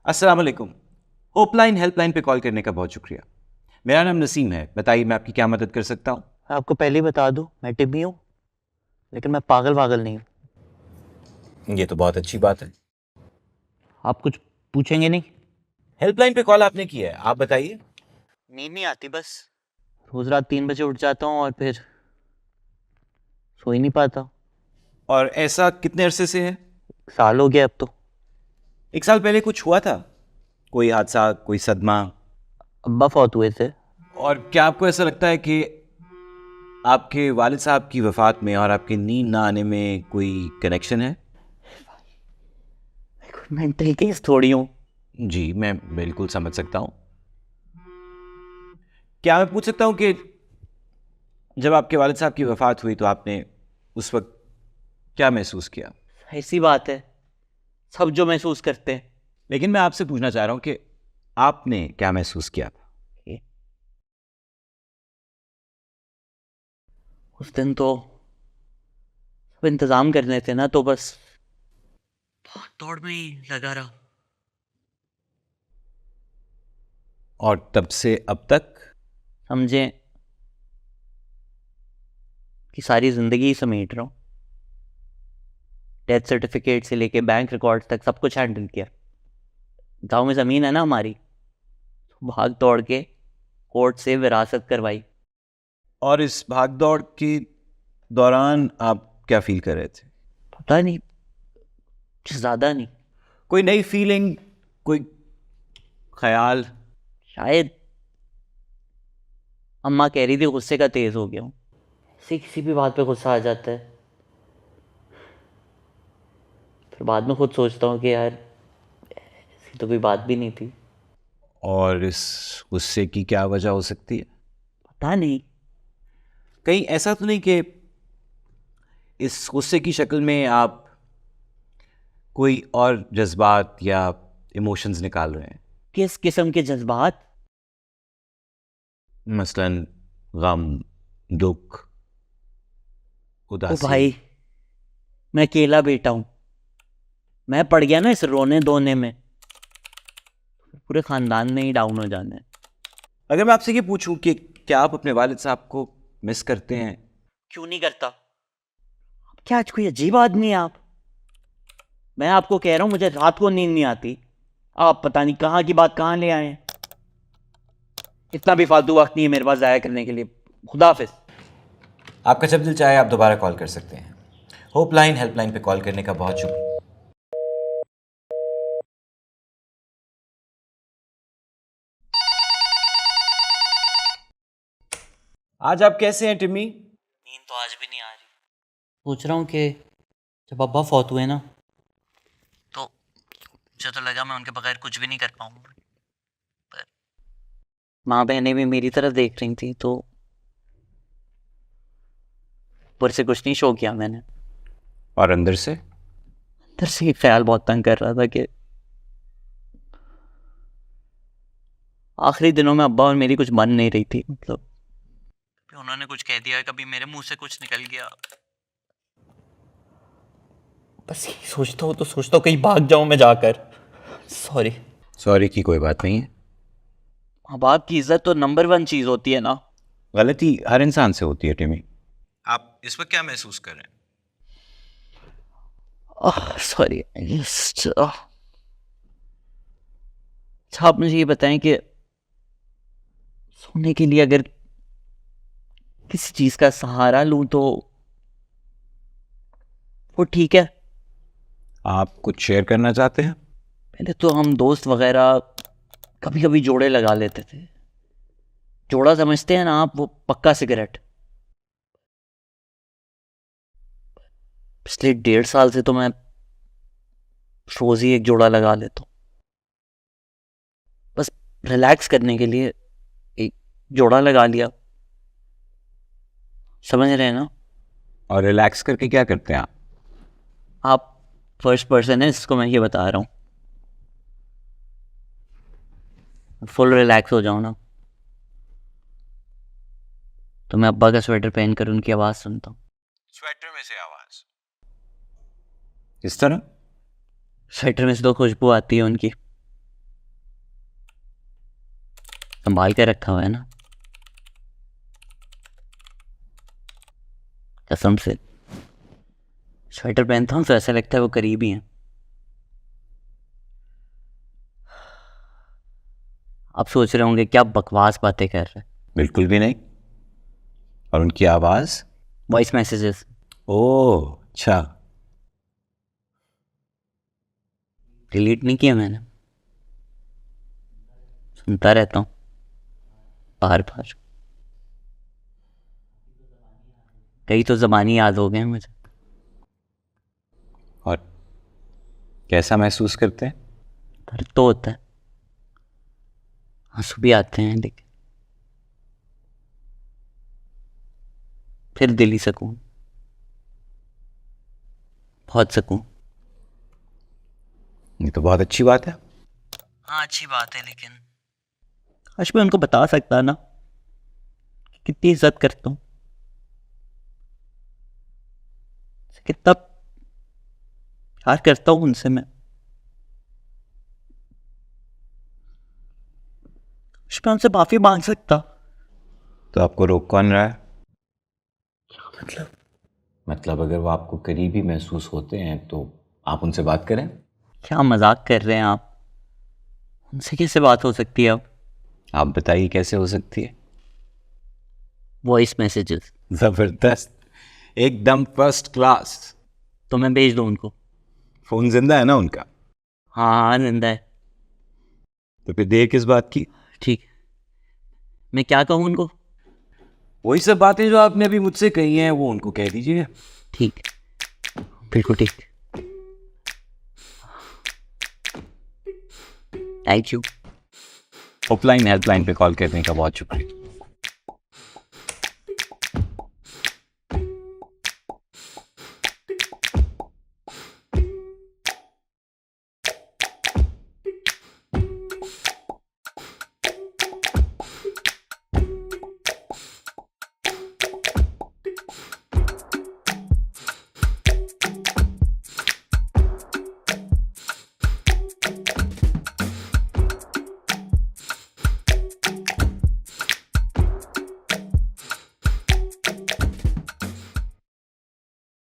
अस्सलाम वालेकुम। होपलाइन हेल्पलाइन पे कॉल करने का बहुत शुक्रिया। मेरा नाम नसीम है, बताइए मैं आपकी क्या मदद कर सकता हूँ। आपको पहले ही बता दूं, मैं टिम्मी हूँ, लेकिन मैं पागल वागल नहीं हूँ। ये तो बहुत अच्छी बात है। आप कुछ पूछेंगे नहीं? हेल्पलाइन पे कॉल आपने की है, आप बताइए। नींद नहीं आती बस। रोज रात 3 बजे उठ जाता हूँ और फिर सो ही नहीं पाता। और ऐसा कितने अरसे से है? साल हो गया अब तो। 1 साल पहले कुछ हुआ था? कोई हादसा, कोई सदमा? अब्बा फौत हुए थे। और क्या आपको ऐसा लगता है कि आपके वालिद साहब की वफात में और आपके नींद ना आने में कोई कनेक्शन है? मेंटल केस थोड़ी हूँ। जी, मैं बिल्कुल समझ सकता हूँ। क्या मैं पूछ सकता हूँ कि जब आपके वालिद साहब की वफात हुई तो आपने उस वक्त क्या महसूस किया? ऐसी बात है, सब जो महसूस करते हैं। लेकिन मैं आपसे पूछना चाह रहा हूं कि आपने क्या महसूस किया था? उस दिन तो सब इंतजाम कर रहे थे ना, तो बस भाग दौड़ में ही लगा रहा। और तब से अब तक? समझे कि सारी जिंदगी ही समेट रहा हूँ। डेथ सर्टिफिकेट से लेके बैंक रिकॉर्ड तक सब कुछ हैंडल किया। गांव में ज़मीन है ना हमारी, तो भाग दौड़ के कोर्ट से विरासत करवाई। और इस भाग दौड़ के दौरान आप क्या फील कर रहे थे? पता नहीं, कुछ ज़्यादा नहीं। कोई नई फीलिंग, कोई ख्याल? शायद अम्मा कह रही थी गुस्से का तेज़ हो गया हूँ। किसी भी बात पे गुस्सा आ जाता है। फिर बाद में खुद सोचता हूँ कि यार ऐसी तो कोई बात भी नहीं थी। और इस गुस्से की क्या वजह हो सकती है? पता नहीं। कहीं ऐसा तो नहीं कि इस गुस्से की शक्ल में आप कोई और जज्बात या इमोशंस निकाल रहे हैं? किस किस्म के जज्बात? मसलन गम, दुख, ओ उदासी। भाई, मैं अकेला बेटा हूँ। मैं पड़ गया ना इस रोने धोने में, पूरे खानदान में ही डाउन हो जाना है। अगर मैं आपसे ये पूछूं कि क्या आप अपने वालिद साहब को मिस करते हैं? क्यों नहीं करता? क्या आज कोई अजीब आदमी है आप? मैं आपको कह रहा हूँ मुझे रात को नींद नहीं आती। आप पता नहीं कहाँ की बात कहाँ ले आए हैं। इतना भी फालतू वक्त नहीं है मेरे पास जाया करने के लिए। खुदा हाफिज। आपका जब दिल चाहे आप दोबारा कॉल कर सकते हैं। होपलाइन हेल्पलाइन पे कॉल करने का बहुत शुक्रिया। आज आप कैसे हैं टिम्मी? नींद तो आज भी नहीं आ रही। सोच रहा हूँ कि जब अब्बा फौत हुए ना, तो मुझे तो लगा मैं उनके बगैर कुछ भी नहीं कर पाऊंगा। पर माँ बहनें भी मेरी तरफ देख रही थी, तो ऊपर से कुछ नहीं शो किया मैंने। और अंदर से? अंदर से एक ख्याल बहुत तंग कर रहा था कि आखिरी दिनों में अब्बा और मेरी कुछ बन नहीं रही थी। मतलब कभी उन्होंने कुछ कह दिया, कभी मेरे मुंह से कुछ निकल गया। बस यही सोचता हूँ कहीं भाग जाऊं मैं जाकर। सॉरी। सॉरी की कोई बात नहीं है। माँ बाप की इज्जत तो नंबर 1 चीज होती है ना। गलती हर इंसान से होती है टिम्मी। आप इस वक्त क्या महसूस कर रहे हैं? सॉरी। अच्छा, आप मुझे ये बताएं कि सोने के लिए अगर किसी चीज का सहारा लूं तो वो ठीक है? आप कुछ शेयर करना चाहते हैं? पहले तो हम दोस्त वगैरह कभी कभी जोड़े लगा लेते थे। जोड़ा समझते हैं ना आप, वो पक्का सिगरेट। पिछले 1.5 साल से तो मैं रोज ही एक जोड़ा लगा लेता हूँ, बस रिलैक्स करने के लिए एक जोड़ा लगा लिया। समझ रहे हैं ना? और रिलैक्स करके क्या करते हैं आप? आप फर्स्ट पर्सन है इसको मैं ये बता रहा हूँ। फुल रिलैक्स हो जाओ ना, तो मैं अब्बा का स्वेटर पहनकर उनकी आवाज़ सुनता हूँ। स्वेटर में से आवाज इस तरह? स्वेटर में से तो खुशबू आती है उनकी। संभाल के रखा हुआ है ना, कसम से। स्वेटर पहनता हूँ तो ऐसा लगता है वो करीब ही है। आप सोच रहे होंगे क्या बकवास बातें कर रहे हैं। बिल्कुल भी नहीं। और उनकी आवाज़? Voice messages. ओह अच्छा। डिलीट नहीं किया मैंने, सुनता रहता हूँ बार बार। कई तो ज़बानी याद हो गए हैं मुझे। और कैसा महसूस करते हैं? दर्द तो होता है, आंसू भी आते हैं, लेकिन फिर दिली सुकून, बहुत सुकून। ये तो बहुत अच्छी बात है। हाँ अच्छी बात है, लेकिन काश मैं उनको बता सकता ना कि कितनी इज्जत करता हूँ, कितना प्यार करता हूँ उनसे मैं। काश मैं उनसे माफी मांग सकता। तो आपको रोक कौन रहा है? मतलब मतलब अगर वो आपको करीबी महसूस होते हैं तो आप उनसे बात करें। क्या मजाक कर रहे हैं आप? उनसे कैसे बात हो सकती है अब? आप बताइए कैसे हो सकती है? Voice messages. ज़बरदस्त, एकदम फर्स्ट क्लास। तो मैं भेज दूँ उनको? फ़ोन जिंदा है ना उनका? हाँ हाँ जिंदा है। तो फिर देर किस बात की? ठीक, मैं क्या कहूँ उनको? वही सब बातें जो आपने अभी मुझसे कही हैं वो उनको कह दीजिए। ठीक, बिल्कुल ठीक। Thank you. ऑफलाइन हेल्पलाइन पे कॉल करने का बहुत शुक्रिया।